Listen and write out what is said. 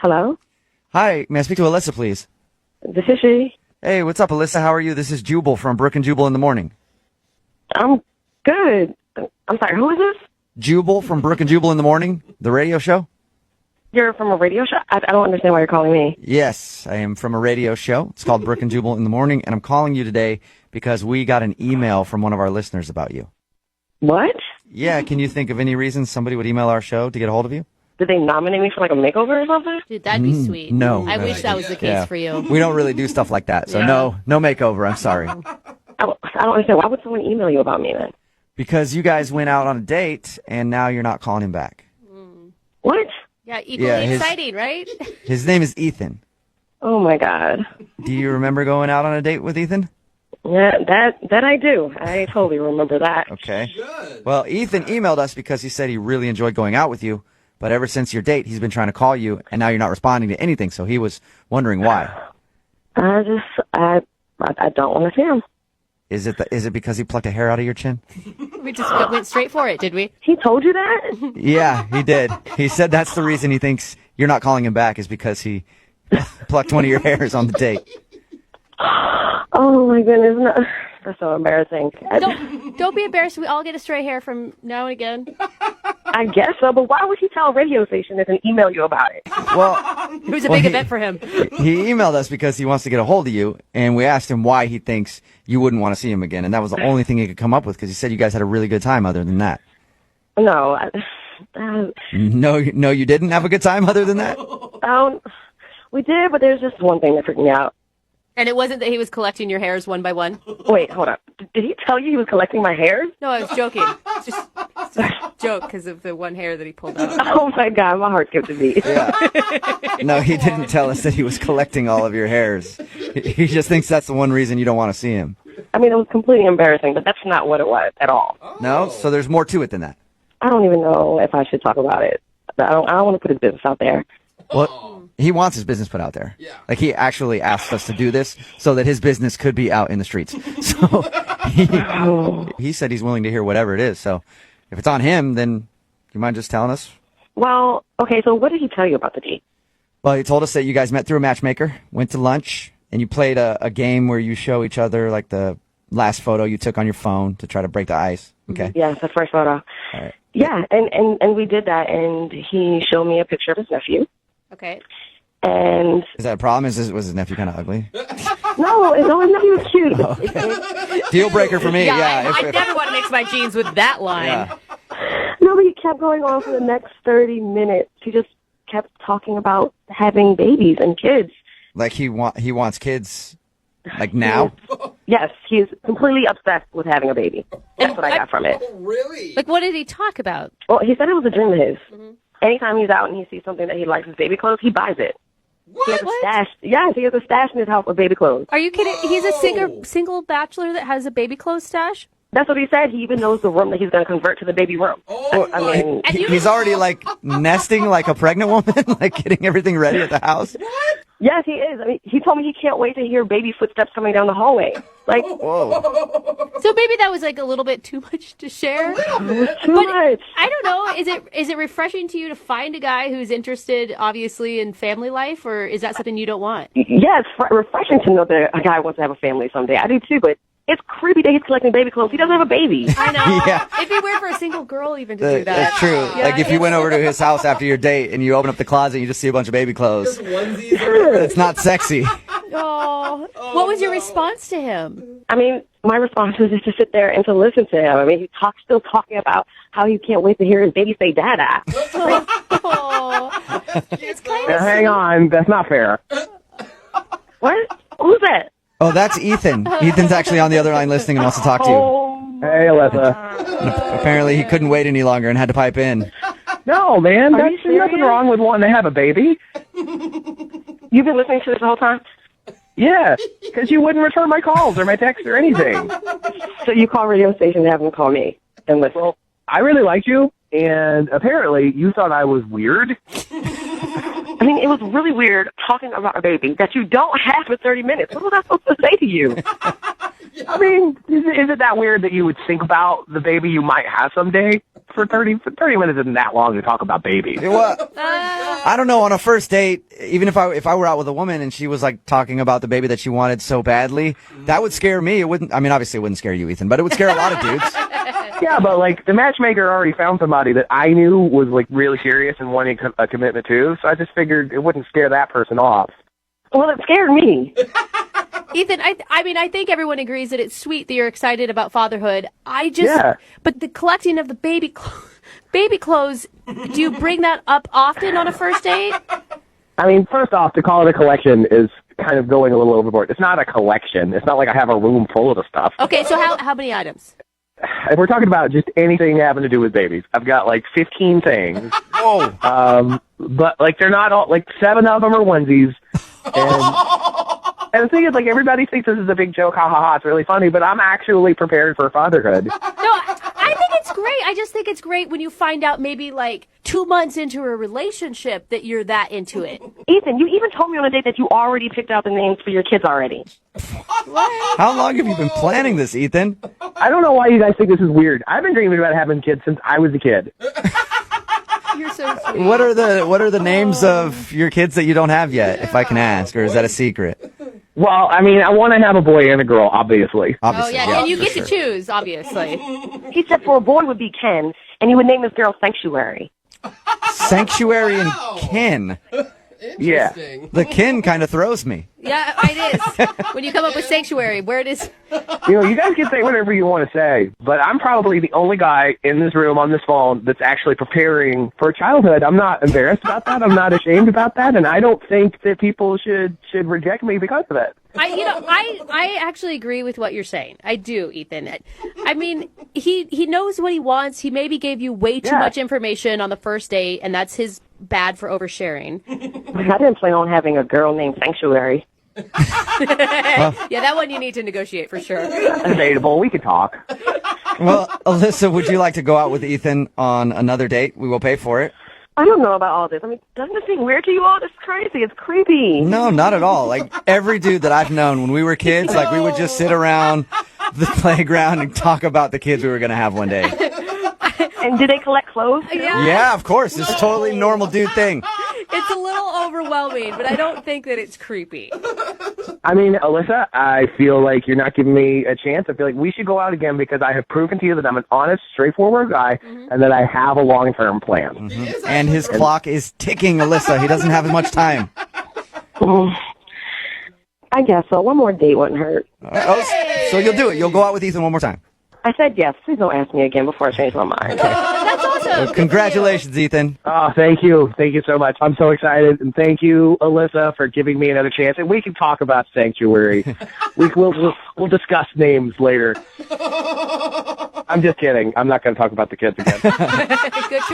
Hello? Hi, may I speak to Alyssa, please? This is she. Hey, what's up, Alyssa? How are you? This is Jubal from Brook and Jubal in the Morning. I'm good. I'm sorry, who is this? Jubal from Brook and Jubal in the Morning, the radio show? You're from a radio show? I don't understand why you're calling me. Yes, I am from a radio show. It's called Brook and Jubal in the Morning, and I'm calling you today because we got an email from one of our listeners about you. What? Yeah, can you think of any reason somebody would email our show to get a hold of you? Did they nominate me for like a makeover or something? Dude, that'd be sweet. No. I wish that was the case for you. We don't really do stuff like that, so no makeover, I'm sorry. I don't understand. Why would someone email you about me then? Because you guys went out on a date, and now you're not calling him back. What? Yeah, equally his- exciting, right? His name is Ethan. Oh my God. Do you remember going out on a date with Ethan? Yeah, that I do. I totally remember that. Okay. Good. Well, Ethan emailed us because he said he really enjoyed going out with you, but ever since your date, he's been trying to call you, and now you're not responding to anything, so he was wondering why. I don't want to see him. Is it because he plucked a hair out of your chin? We just went straight for it, did we? He told you that? Yeah, he did. He said that's the reason he thinks you're not calling him back is because he plucked one of your hairs on the date. Oh my goodness, no. That's so embarrassing. Don't be embarrassed. We all get a stray hair from now and again. I guess so, but why would he tell a radio station this and email you about it? Well, It was a big event for him. he emailed us because he wants to get a hold of you, and we asked him why he thinks you wouldn't want to see him again, and that was the only thing he could come up with because he said you guys had a really good time other than that. No. No, you didn't have a good time other than that? We did, but there's just one thing that freaked me out. And it wasn't that he was collecting your hairs one by one? Wait, hold up. Did he tell you he was collecting my hairs? No, I was joking. It's just a joke because of the one hair that he pulled out. Oh my God, my heart skipped a beat. Yeah. No, he didn't tell us that he was collecting all of your hairs. He just thinks that's the one reason you don't want to see him. I mean, it was completely embarrassing, but that's not what it was at all. No? So there's more to it than that. I don't even know if I should talk about it. I don't want to put his business out there. Well, he wants his business put out there. Yeah. Like, he actually asked us to do this so that his business could be out in the streets. So he said he's willing to hear whatever it is. So if it's on him, then you mind just telling us? Well, okay, so what did he tell you about the date? Well, he told us that you guys met through a matchmaker, went to lunch, and you played a game where you show each other, like, the last photo you took on your phone to try to break the ice. Okay. Yeah, the first photo. All right. Yeah, and we did that, and he showed me a picture of his nephew. Okay. And Is that a problem? Was his nephew kind of ugly? no, his nephew was cute. Okay. Deal breaker for me. Yeah. I never want to mix my jeans with that line. Yeah. No, but he kept going on for the next 30 minutes. He just kept talking about having babies and kids. Like he wants kids, like now. Yes, he's completely obsessed with having a baby. That's what I got from it. Really? Like, what did he talk about? Well, he said it was a dream of his. Anytime he's out and he sees something that he likes as baby clothes, he buys it. What? He has a stash. Yes, he has a stash in his house of baby clothes. Are you kidding? He's a single bachelor that has a baby clothes stash? That's what he said. He even knows the room that he's going to convert to the baby room. Oh, I mean, He's already like nesting like a pregnant woman, like getting everything ready at the house. What? yes, he is. I mean, he told me he can't wait to hear baby footsteps coming down the hallway. Like, Whoa. So maybe that was like a little bit too much to share. too But much. I don't know. Is it refreshing to you to find a guy who's interested, obviously, in family life, or is that something you don't want? Yeah, it's refreshing to know that a guy wants to have a family someday. I do too, but it's creepy that he's collecting baby clothes. He doesn't have a baby. I know. Yeah. It'd be weird for a single girl even to do that. That's true. Yeah, Like if you went over to his house after your date and you open up the closet and you just see a bunch of baby clothes. Onesies. It's not sexy. Oh, what was your response to him? I mean, my response was just to sit there and to listen to him. I mean, still talking about how he can't wait to hear his baby say "dada." Oh, it's kind Now, of hang on, that's not fair. What? Who's that? Oh, that's Ethan. Ethan's actually on the other line listening and wants to talk to you. Oh, Hey, Alyssa. Apparently he couldn't wait any longer and had to pipe in. No, man, you there's nothing serious? wrong with wanting to have a baby. you've been listening to this the whole time? Yeah, because you wouldn't return my calls or my texts or anything. So you call radio station to have them call me and listen? Well, I really liked you, and apparently you thought I was weird. I mean, it was really weird talking about a baby that you don't have for 30 minutes. What was I supposed to say to you? I mean, is it that weird that you would think about the baby you might have someday? for 30 minutes isn't that long to talk about babies. Well, I don't know. On a first date, even if I were out with a woman and she was like talking about the baby that she wanted so badly, that would scare me. It wouldn't. I mean, obviously, it wouldn't scare you, Ethan, but it would scare a lot of dudes. Yeah, but like the matchmaker already found somebody that I knew was like really serious and wanting a commitment to, so I just figured it wouldn't scare that person off. Well, it scared me. Ethan, I mean, I think everyone agrees that it's sweet that you're excited about fatherhood. But the collecting of the baby clothes, do you bring that up often on a first date? I mean, first off, to call it a collection is kind of going a little overboard. It's not a collection. It's not like I have a room full of the stuff. Okay, so how many items? If we're talking about just anything having to do with babies, I've got like 15 things. Whoa. But like they're not all, like 7 of them are onesies. And the thing is, like, everybody thinks this is a big joke, ha ha ha, it's really funny, but I'm actually prepared for fatherhood. No, I think it's great. I just think it's great when you find out maybe like 2 months into a relationship that you're that into it. Ethan, you even told me on a date that you already picked out the names for your kids already. What? How long have you been planning this, Ethan? I don't know why you guys think this is weird. I've been dreaming about having kids since I was a kid. You're so sweet. What are the names of your kids that you don't have yet, if I can ask, or is that a secret? Well, I mean, I want to have a boy and a girl, obviously. Oh, yeah, and you get to choose, obviously. He said for a boy would be Ken, and he would name his girl Sanctuary. Sanctuary and Kin. Yeah. The Kin kind of throws me. Yeah, it is. When you come up with Sanctuary, where it is. You know, you guys can say whatever you want to say, but I'm probably the only guy in this room on this phone that's actually preparing for childhood. I'm not embarrassed about that. I'm not ashamed about that, and I don't think that people should reject me because of it. I actually agree with what you're saying. I do, Ethan. I mean, he knows what he wants. He maybe gave you way too much information on the first date, and that's his bad for oversharing. I didn't plan on having a girl named Sanctuary. Yeah, that one you need to negotiate for sure. Debatable. We could talk. Well, Alyssa, would you like to go out with Ethan on another date? We will pay for it. I don't know about all this. I mean, doesn't it seem weird to you all? This is crazy. It's creepy. No, not at all. Like, every dude that I've known when we were kids, like, we would just sit around the playground and talk about the kids we were going to have one day. And did they collect clothes? Yeah, of course. It's a totally normal dude thing. It's a little overwhelming, but I don't think that it's creepy. I mean, Alyssa, I feel like you're not giving me a chance. I feel like we should go out again because I have proven to you that I'm an honest, straightforward guy and that I have a long-term plan. Mm-hmm. And his clock is ticking, Alyssa. He doesn't have as much time. I guess so. One more date wouldn't hurt. So you'll do it. You'll go out with Ethan one more time. I said yes. Please don't ask me again before I change my mind. That's awesome. Well, congratulations, Ethan. Oh, thank you. Thank you so much. I'm so excited. And thank you, Alyssa, for giving me another chance. And we can talk about Sanctuary. We'll discuss names later. I'm just kidding. I'm not going to talk about the kids again. Good choice.